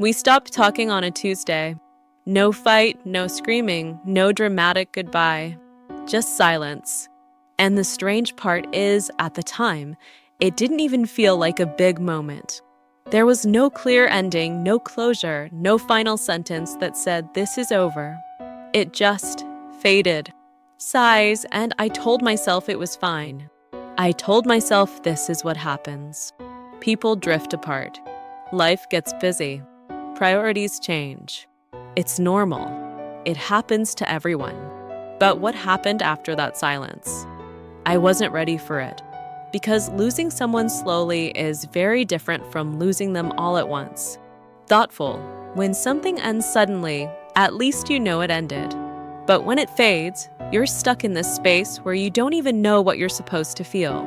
We stopped talking on a Tuesday. No fight, no screaming, no dramatic goodbye. Just silence. And the strange part is, at the time, it didn't even feel like a big moment. There was no clear ending, no closure, no final sentence that said, "This is over." It just faded. Sighs, and I told myself it was fine. I told myself this is what happens. People drift apart. Life gets busy. Priorities change. It's normal. It happens to everyone. But what happened after that silence? I wasn't ready for it. Because losing someone slowly is very different from losing them all at once. Thoughtful. When something ends suddenly, at least you know it ended. But when it fades, you're stuck in this space where you don't even know what you're supposed to feel.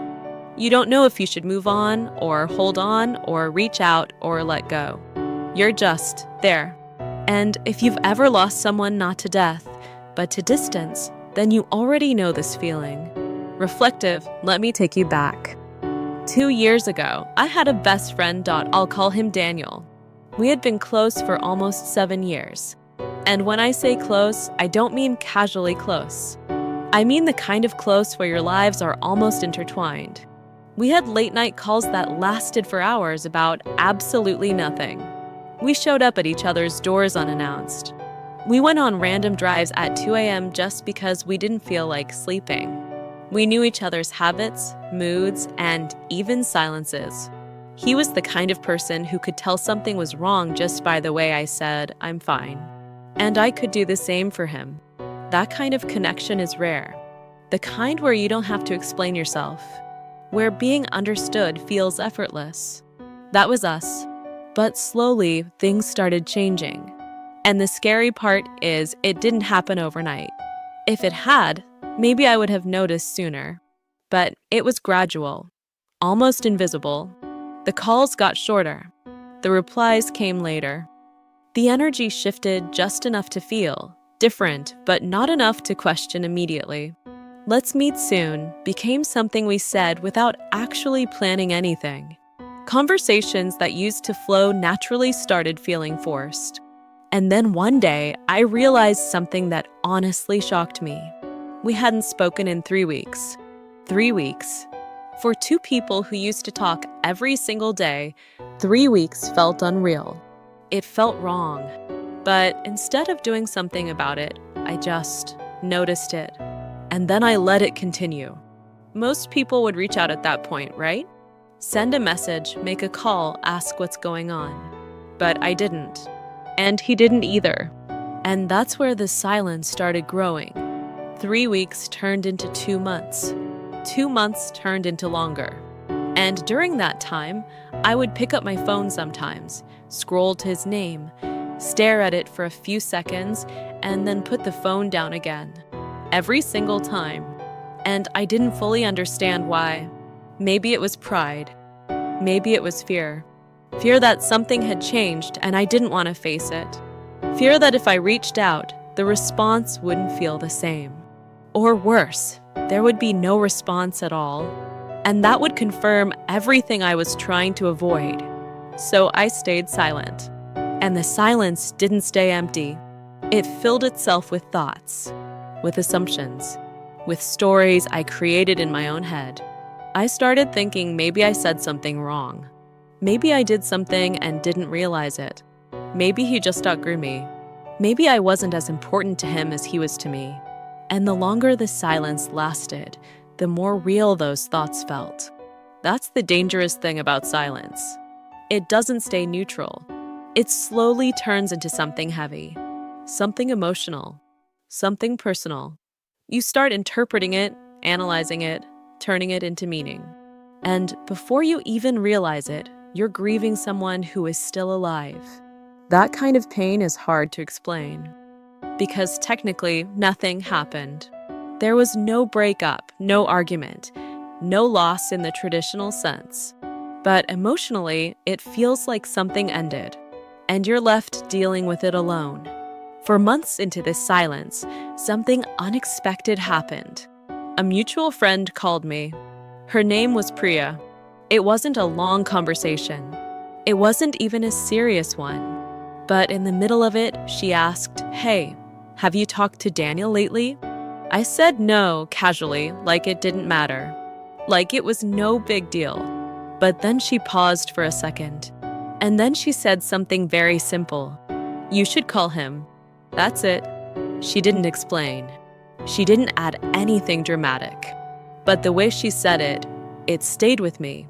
You don't know if you should move on, or hold on, or reach out, or let go. You're just there. And if you've ever lost someone not to death, but to distance, then you already know this feeling. Reflective, let me take you back. 2 years ago, I had a best friend. I'll call him Daniel. We had been close for almost 7 years. And when I say close, I don't mean casually close. I mean the kind of close where your lives are almost intertwined. We had late-night calls that lasted for hours about absolutely nothing. We showed up at each other's doors unannounced. We went on random drives at 2 a.m. just because we didn't feel like sleeping. We knew each other's habits, moods, and even silences. He was the kind of person who could tell something was wrong just by the way I said, "I'm fine." And I could do the same for him. That kind of connection is rare. The kind where you don't have to explain yourself. Where being understood feels effortless. That was us. But slowly, things started changing. And the scary part is it didn't happen overnight. If it had, maybe I would have noticed sooner. But it was gradual, almost invisible. The calls got shorter. The replies came later. The energy shifted just enough to feel different, but not enough to question immediately. "Let's meet soon" became something we said without actually planning anything. Conversations that used to flow naturally started feeling forced. And then one day, I realized something that honestly shocked me. We hadn't spoken in 3 weeks. 3 weeks. For two people who used to talk every single day, 3 weeks felt unreal. It felt wrong. But instead of doing something about it, I just noticed it. And then I let it continue. Most people would reach out at that point, right? Send a message, make a call, ask what's going on. But I didn't. And he didn't either. And that's where the silence started growing. 3 weeks turned into 2 months. 2 months turned into longer. And during that time, I would pick up my phone sometimes, scroll to his name, stare at it for a few seconds, and then put the phone down again. Every single time. And I didn't fully understand why. Maybe it was pride. Maybe it was fear. Fear that something had changed and I didn't want to face it. Fear that if I reached out, the response wouldn't feel the same. Or worse, there would be no response at all. And that would confirm everything I was trying to avoid. So I stayed silent. And the silence didn't stay empty. It filled itself with thoughts, with assumptions, with stories I created in my own head. I started thinking maybe I said something wrong. Maybe I did something and didn't realize it. Maybe he just outgrew me. Maybe I wasn't as important to him as he was to me. And the longer the silence lasted, the more real those thoughts felt. That's the dangerous thing about silence. It doesn't stay neutral. It slowly turns into something heavy, something emotional, something personal. You start interpreting it, analyzing it, turning it into meaning. And before you even realize it, you're grieving someone who is still alive. That kind of pain is hard to explain. Because technically, nothing happened. There was no breakup, no argument, no loss in the traditional sense. But emotionally, it feels like something ended, and you're left dealing with it alone. For months into this silence, something unexpected happened. A mutual friend called me. Her name was Priya. It wasn't a long conversation. It wasn't even a serious one. But in the middle of it, she asked, "Hey, have you talked to Daniel lately?" I said no, casually, like it didn't matter. Like it was no big deal. But then she paused for a second. And then she said something very simple. "You should call him." That's it. She didn't explain. She didn't add anything dramatic. But the way she said it, it stayed with me.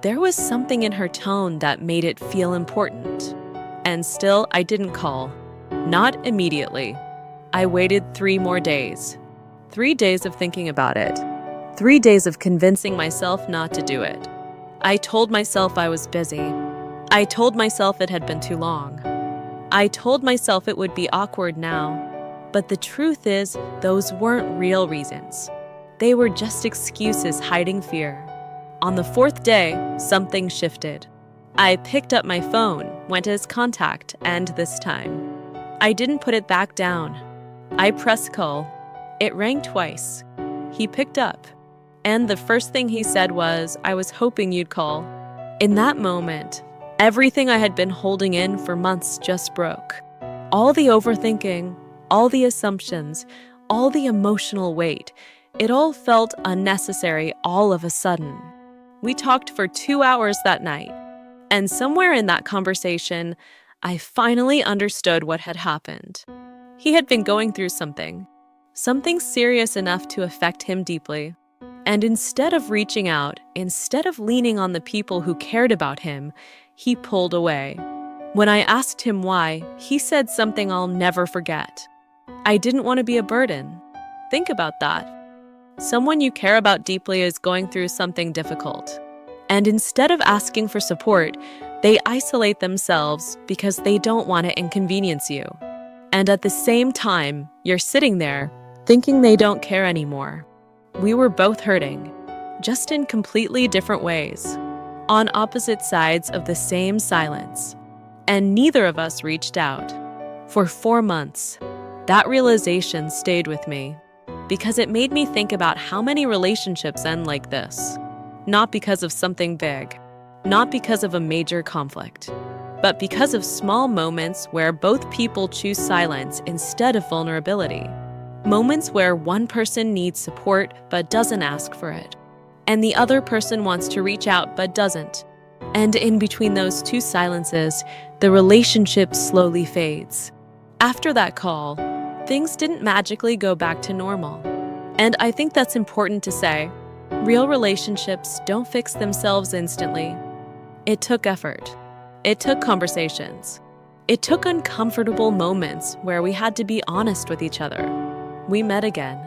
There was something in her tone that made it feel important. And still, I didn't call. Not immediately. I waited 3 more days. 3 days of thinking about it. 3 days of convincing myself not to do it. I told myself I was busy. I told myself it had been too long. I told myself it would be awkward now. But the truth is, those weren't real reasons. They were just excuses hiding fear. On the 4th day, something shifted. I picked up my phone, went to his contact, and this time, I didn't put it back down. I pressed call. It rang twice. He picked up. And the first thing he said was, "I was hoping you'd call." In that moment, everything I had been holding in for months just broke. All the overthinking, all the assumptions, all the emotional weight, it all felt unnecessary all of a sudden. We talked for 2 hours that night, and somewhere in that conversation, I finally understood what had happened. He had been going through something serious enough to affect him deeply. And instead of reaching out, instead of leaning on the people who cared about him, he pulled away. When I asked him why, he said something I'll never forget. "I didn't want to be a burden." Think about that. Someone you care about deeply is going through something difficult. And instead of asking for support, they isolate themselves because they don't want to inconvenience you. And at the same time, you're sitting there thinking they don't care anymore. We were both hurting, just in completely different ways, on opposite sides of the same silence. And neither of us reached out. For 4 months, that realization stayed with me because it made me think about how many relationships end like this. Not because of something big, not because of a major conflict, but because of small moments where both people choose silence instead of vulnerability. Moments where one person needs support but doesn't ask for it, and the other person wants to reach out but doesn't. And in between those two silences, the relationship slowly fades. After that call, things didn't magically go back to normal. And I think that's important to say. Real relationships don't fix themselves instantly. It took effort. It took conversations. It took uncomfortable moments where we had to be honest with each other. We met again,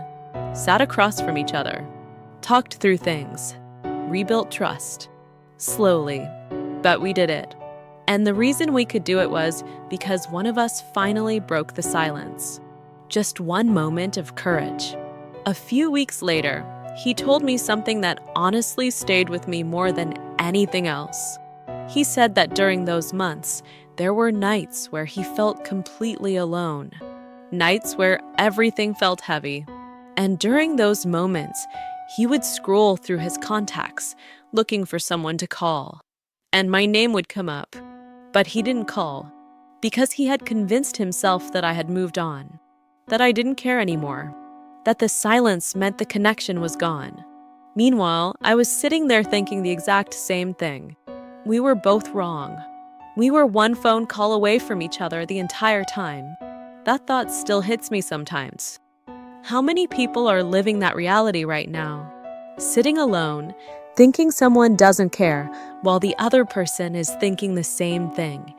sat across from each other, talked through things, rebuilt trust. Slowly, but we did it. And the reason we could do it was because one of us finally broke the silence. Just one moment of courage. A few weeks later, he told me something that honestly stayed with me more than anything else. He said that during those months, there were nights where he felt completely alone. Nights where everything felt heavy. And during those moments, he would scroll through his contacts, looking for someone to call. And my name would come up. But he didn't call, because he had convinced himself that I had moved on, that I didn't care anymore, that the silence meant the connection was gone. Meanwhile, I was sitting there thinking the exact same thing. We were both wrong. We were one phone call away from each other the entire time. That thought still hits me sometimes. How many people are living that reality right now? Sitting alone, thinking someone doesn't care, while the other person is thinking the same thing.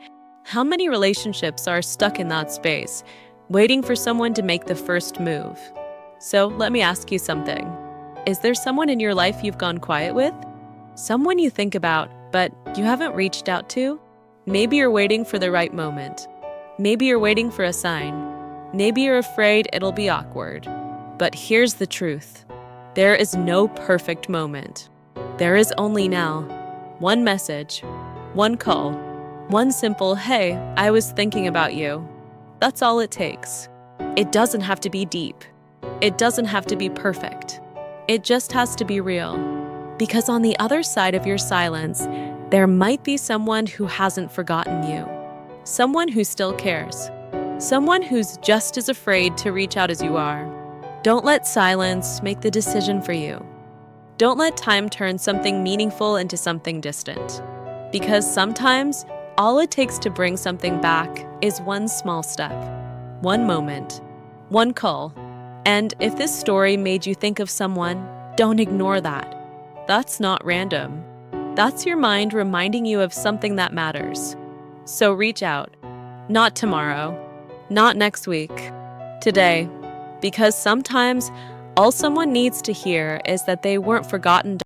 How many relationships are stuck in that space, waiting for someone to make the first move? So let me ask you something. Is there someone in your life you've gone quiet with? Someone you think about, but you haven't reached out to? Maybe you're waiting for the right moment. Maybe you're waiting for a sign. Maybe you're afraid it'll be awkward. But here's the truth. There is no perfect moment. There is only now. One message, one call, one simple, "Hey, I was thinking about you." That's all it takes. It doesn't have to be deep. It doesn't have to be perfect. It just has to be real. Because on the other side of your silence, there might be someone who hasn't forgotten you. someone who still cares, someone who's just as afraid to reach out as you are. Don't let silence make the decision for you. Don't let time turn something meaningful into something distant. Because sometimes, all it takes to bring something back is one small step, one moment, one call. And if this story made you think of someone, don't ignore that. That's not random. That's your mind reminding you of something that matters. So reach out. Not tomorrow. Not next week. Today. Because sometimes, all someone needs to hear is that they weren't forgotten.